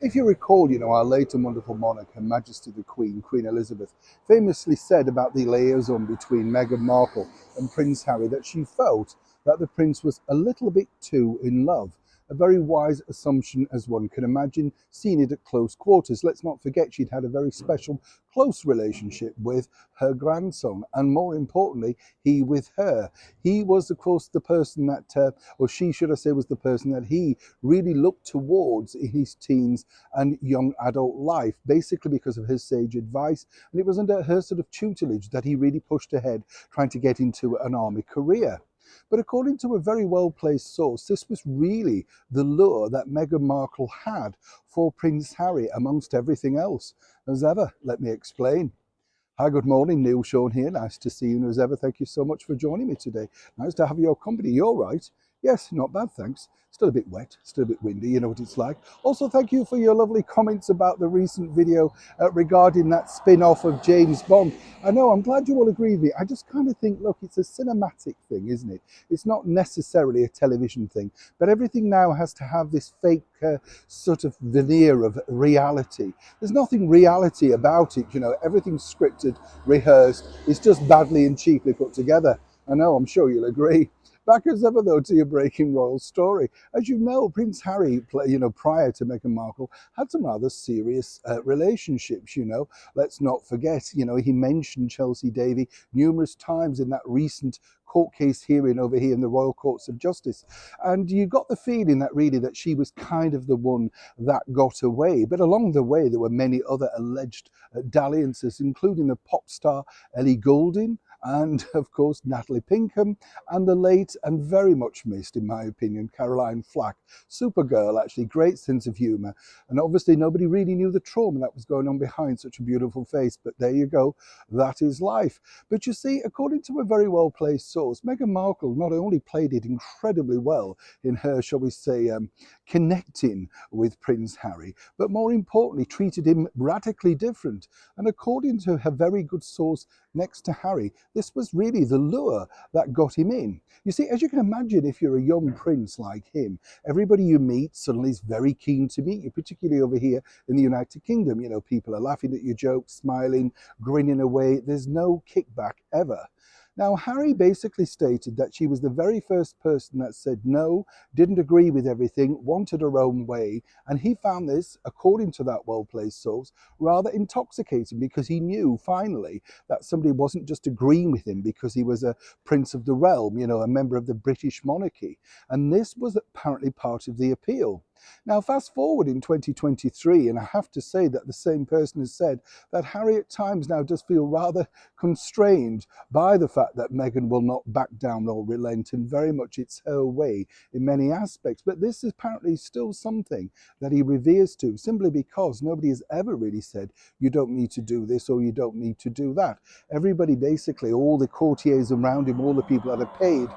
If you recall, our late and wonderful monarch, Her Majesty the Queen, Queen Elizabeth, famously said about the liaison between Meghan Markle and Prince Harry that she felt that the prince was a little bit too in love. A very wise assumption, as one can imagine, seeing it at close quarters. Let's not forget she'd had a very special, close relationship with her grandson, and more importantly, he with her. He was, of course, the person that, or she, should I say, was the person that he really looked towards in his teens and young adult life, basically because of her sage advice. And it was under her sort of tutelage that he really pushed ahead, trying to get into an army career. But according to a very well-placed source, this was really the lure that Meghan Markle had for Prince Harry, amongst everything else. As ever, let me explain. Hi, good morning, Neil Sean here. Nice to see you. And as ever, thank you so much for joining me today. Nice to have your company. You're right. Yes, not bad, thanks. Still a bit wet, still a bit windy, you know what it's like. Also, thank you for your lovely comments about the recent video regarding that spin-off of James Bond. I know, I'm glad you all agree with me. I just kind of think, look, it's a cinematic thing, isn't it? It's not necessarily a television thing, but everything now has to have this fake sort of veneer of reality. There's nothing reality about it, everything's scripted, rehearsed. It's just badly and cheaply put together. I know, I'm sure you'll agree. Back as ever, though, to your breaking royal story. As you know, Prince Harry, prior to Meghan Markle, had some rather serious relationships, Let's not forget, he mentioned Chelsea Davy numerous times in that recent court case hearing over here in the Royal Courts of Justice. And you got the feeling that really that she was kind of the one that got away. But along the way, there were many other alleged dalliances, including the pop star Ellie Goulding, and of course Natalie Pinkham, and the late and very much missed, in my opinion, Caroline Flack. Supergirl, actually, great sense of humour. And obviously nobody really knew the trauma that was going on behind such a beautiful face. But there you go, that is life. But you see, according to a very well-placed source, Meghan Markle not only played it incredibly well in her, shall we say, connecting with Prince Harry, but more importantly, treated him radically different. And according to her very good source next to Harry, this was really the lure that got him in. You see, as you can imagine, if you're a young prince like him, everybody you meet suddenly is very keen to meet you, particularly over here in the United Kingdom. People are laughing at your jokes, smiling, grinning away. There's no kickback ever. Now, Harry basically stated that she was the very first person that said no, didn't agree with everything, wanted her own way, and he found this, according to that well-placed source, rather intoxicating, because he knew finally that somebody wasn't just agreeing with him because he was a prince of the realm, a member of the British monarchy. And this was apparently part of the appeal. Now, fast forward in 2023, and I have to say that the same person has said that Harry at times now does feel rather constrained by the fact that Meghan will not back down or relent, and very much it's her way in many aspects. But this is apparently still something that he reveres to, simply because nobody has ever really said, you don't need to do this or you don't need to do that. Everybody basically, all the courtiers around him, all the people that are paid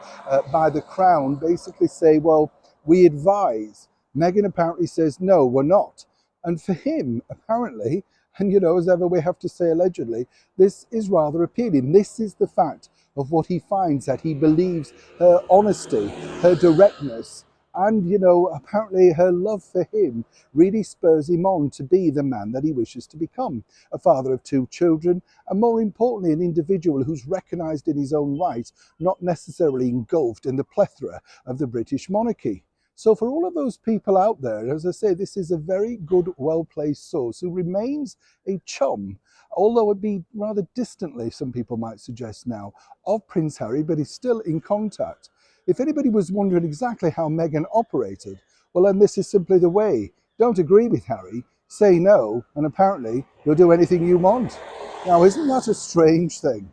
by the crown, basically say, well, we advise. Meghan apparently says, no, we're not. And for him, apparently, and as ever we have to say allegedly, this is rather appealing. This is the fact of what he finds, that he believes her honesty, her directness, and, apparently her love for him really spurs him on to be the man that he wishes to become. A father of 2 children, and more importantly, an individual who's recognised in his own right, not necessarily engulfed in the plethora of the British monarchy. So for all of those people out there, as I say, this is a very good, well-placed source who remains a chum, although it be rather distantly, some people might suggest now, of Prince Harry, but he's still in contact. If anybody was wondering exactly how Meghan operated, well, then this is simply the way. Don't agree with Harry, say no, and apparently you'll do anything you want. Now, isn't that a strange thing?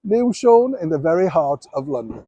Neil Sean in the very heart of London.